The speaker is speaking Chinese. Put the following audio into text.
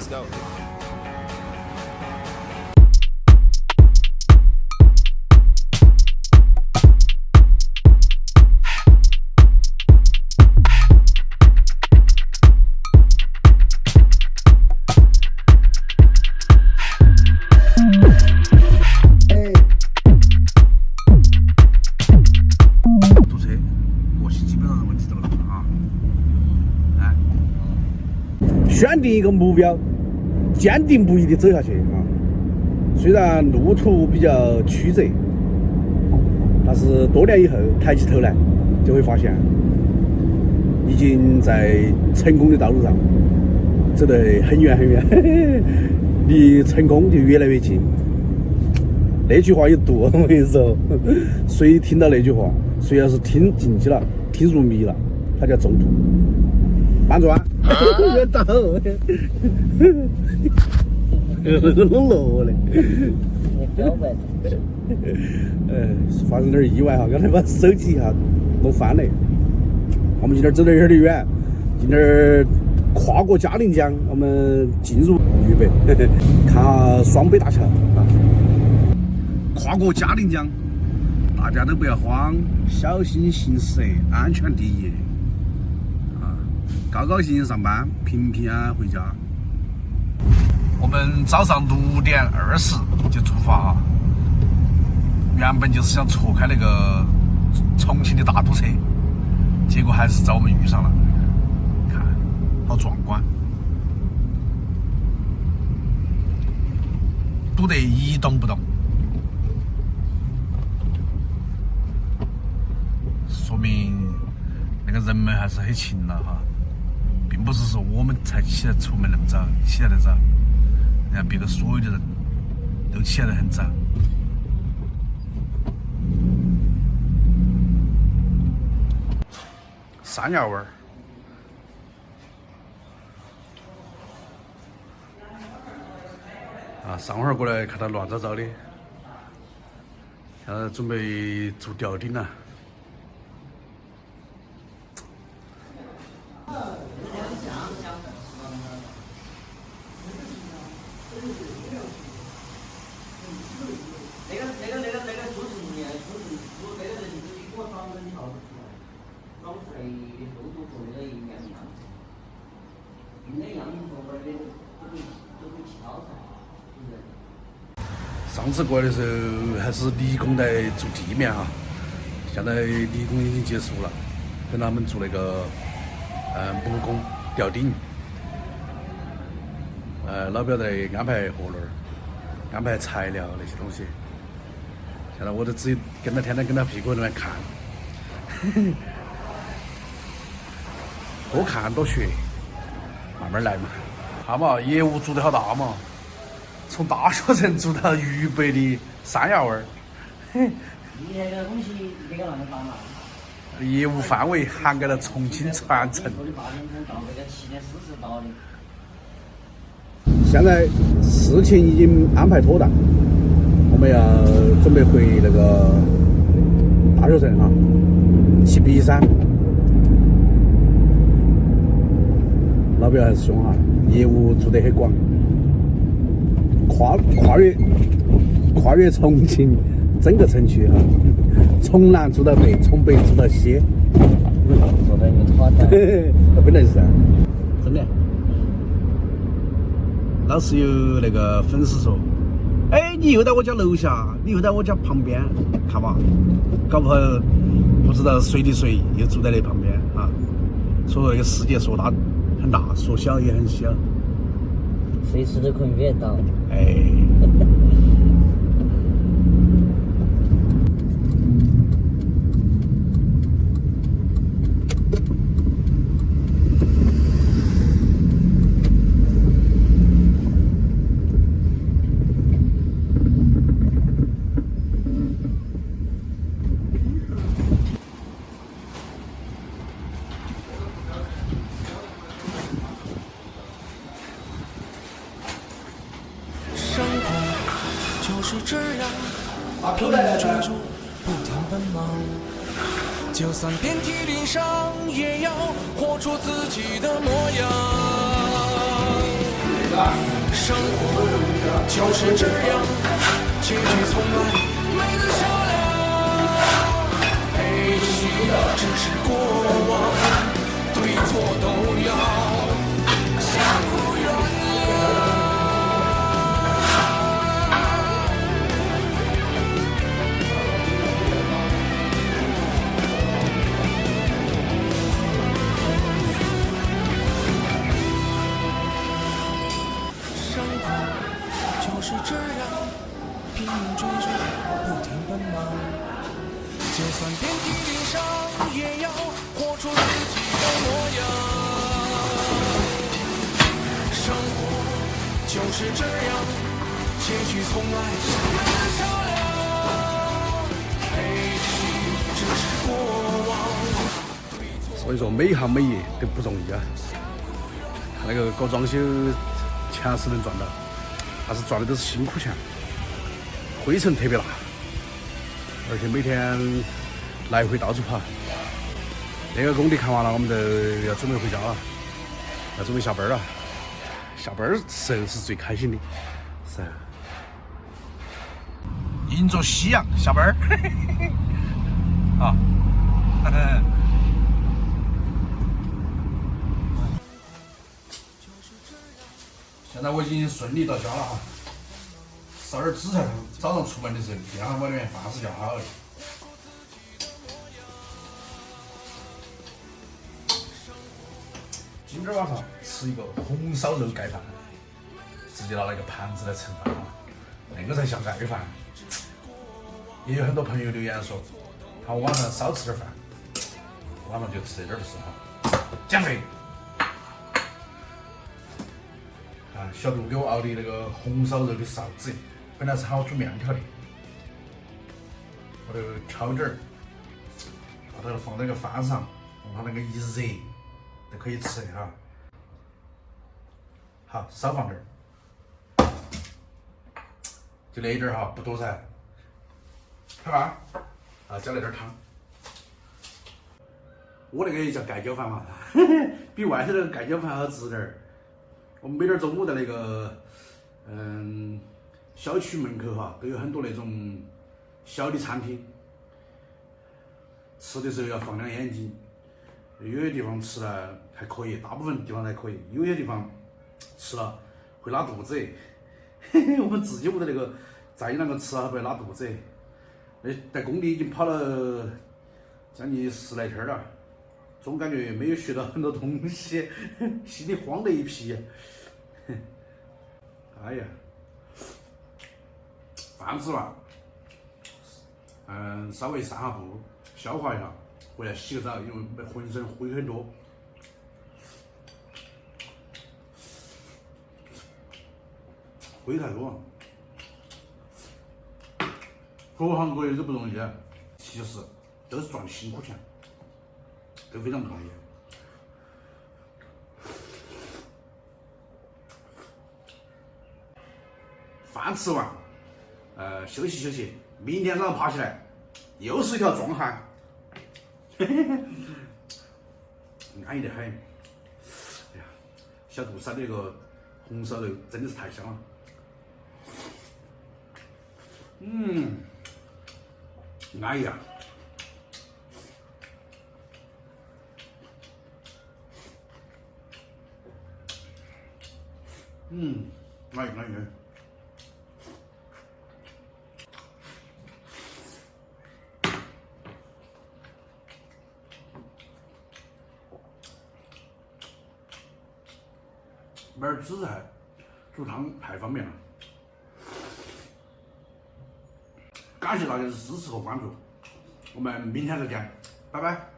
Let's go. 选定一个目标，坚定不移地走下去啊！虽然路途比较曲折，但是多年以后抬起头来，就会发现已经在成功的道路上走得很远很远，离成功就越来越近。那句话有毒，我跟你说，谁听到那句话，谁要是听进去了，听入迷了，他就中毒。慢转。别倒，弄落嘞。发生点意外哈，刚才把手机一下弄翻了。我们今天走得有点远，今天跨过嘉陵江，我们进入渝北，看下双北大桥啊。跨过嘉陵江，大家都不要慌，小心行驶，安全第一。高高兴兴上班，平平安安回家。我们早上6点20就出发啊，原本就是想错开那个重庆的大堵车，结果还是遭我们遇上了。看，好壮观，堵得一动不动，说明那个人们还是很勤劳哈。并不是说我们才起来出门那么早，起来得早，人家别个所有的人都起来得很早。山药味儿，啊，上会儿过来看到乱糟糟的，现在准备做吊顶了。上次过来的时候还是理工在做地面哈，现在理工已经结束了，跟他们做那个木工吊顶。老表在安排活轮，安排材料那些东西。现在我都只有天天跟他屁股那边看，多看多学，慢慢来嘛。看嘛，业务做得好大嘛，从大学城做到渝北的山药味儿。你那个东西这个那么大嘛？业务范围涵盖了重庆全城。说的8点钟到那个7点40到的。现在事情已经安排妥当，我们要准备回那个大学城哈，去璧山。老表还是凶哈，业务做得很广，跨越重庆整个城区哈，从南做到北，从北做到西。说得有夸张。本来是噻，真的。老是有那个粉丝说：“哎，你又在我家楼下，你又在我家旁边，看嘛，搞不好不知道谁的谁又住在那旁边啊。”所以这个世界说大很大，说小也很小，随时都可以约到。哎。就是这样，拼命追逐，不停奔忙。就算遍体鳞伤，也要活出自己的模样。生活就是这样，结局从来没能商量。也许只是过往，对错都要相互原谅。生活就是这样，拼命追逐，不停奔忙。就算遍体鳞伤，也要活出自己的模样。生活就是这样，结局从来没能商量。也许只是过往。所以说每一行每业都不容易啊。那个搞装修钱是能赚到，但是赚的都是辛苦钱，灰尘特别大，而且每天来回到处跑。那个工地看完了，我们都要准备回家了，要准备下班了。下班时候是最开心的，是。迎着夕阳下班啊。现在我已经顺利到家了哈，烧点紫菜汤。早上出门的时候，电饭煲里面饭是叫好的。今天晚上吃一个红烧肉盖饭，直接拿那个盘子来盛饭了，那个才像盖饭。也有很多朋友留言说，喊我晚上少吃点饭，晚上就吃这点就是哈，减肥。小杜给我熬的那个红烧肉的臊子，本来是喊我煮面条的，我就挑点儿，把它放在那个饭上，让它那个一热就可以吃哈。好，少放点儿，就那一点儿哈，不多噻。好吧，加那点儿汤。我那个也叫盖浇饭嘛，比外头那个盖浇饭好吃点儿。我们每天中午在那个小区门口哈，都有很多那种小的餐厅，吃的时候要放亮眼睛。有些地方吃了还可以，大部分地方还可以，有些地方吃了会拉肚子。我们自己屋的那个在那个吃了会拉肚子。那在工地已经跑了将近10来天了，总感觉没有学到很多东西，心里慌得一批。哎呀，饭吃完，稍微散下步，消化一下，回来洗个澡，因为浑身灰很多。灰太多了，各行各业都不容易，其实都是赚辛苦钱，都非常不容易。饭吃完，休息休息，明天早上爬起来又是一条壮汉，安逸得很。哎呀，小杜烧的那个红烧肉真的是太香了。安逸啊！安逸安逸。买点紫菜煮汤太方便了。感谢大家的支持和关注，我们明天再见，拜拜。